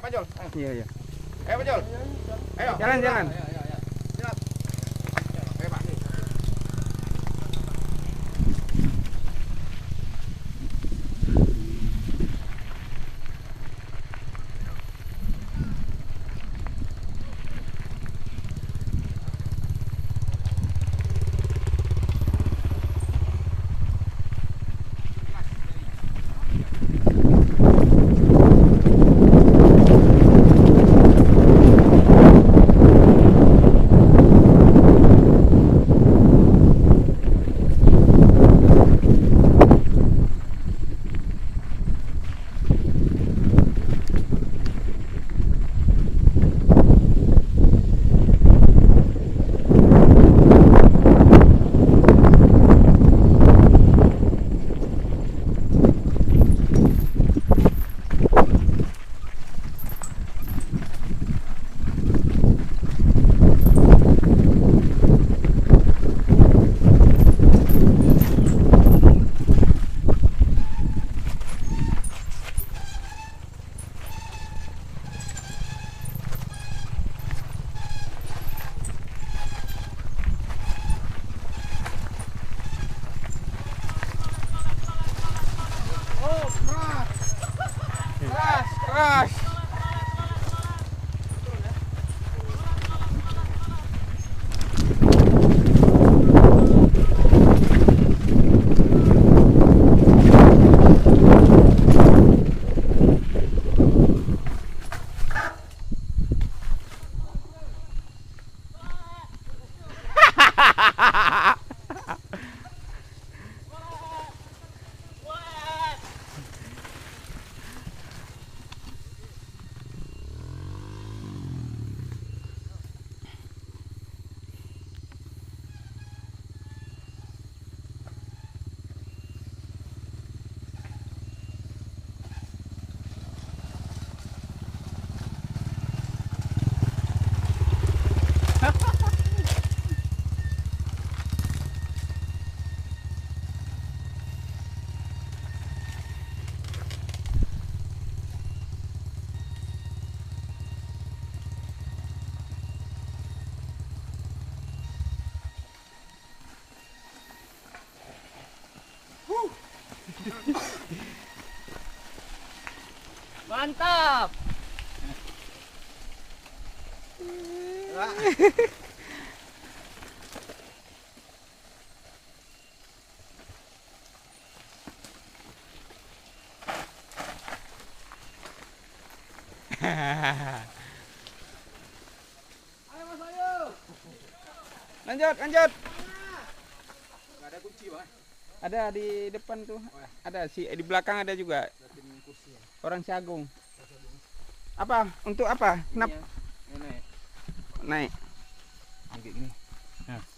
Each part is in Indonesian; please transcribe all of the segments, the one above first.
Jol. Iya, iya. Ayo, Pak Jol. Ayo. Jalan, jalan. Siap. Ayo, Pak. Keras. Mantap. Ayo, Mas, ayo. Lanjut, lanjut. Enggak ada kunci, Pak. Ada di depan tuh. Ada di belakang ada juga. Kursi ya. Orang si Agung. Apa? Untuk apa? Kenapa? Ini. Naik. Kayak gini.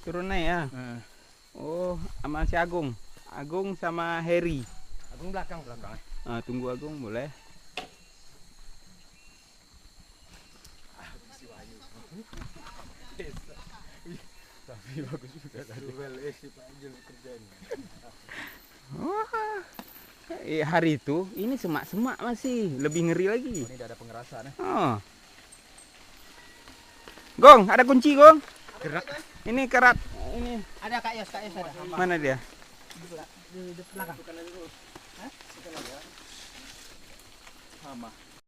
Turun naik ya. Oh, sama si Agung. Agung sama Heri. Agung belakang. Tunggu Agung boleh. Tapi bagus juga tadi. Si Pak Jul kerjaan. Wah. Hari itu ini semak-semak masih lebih ngeri lagi. Ini udah ada pengerasaan ya. Oh. Gong, ada kunci, Gong. Gerak. Ini kerat. Ini Ada Kak Yos ada. mana dia? Di belakang. Sama.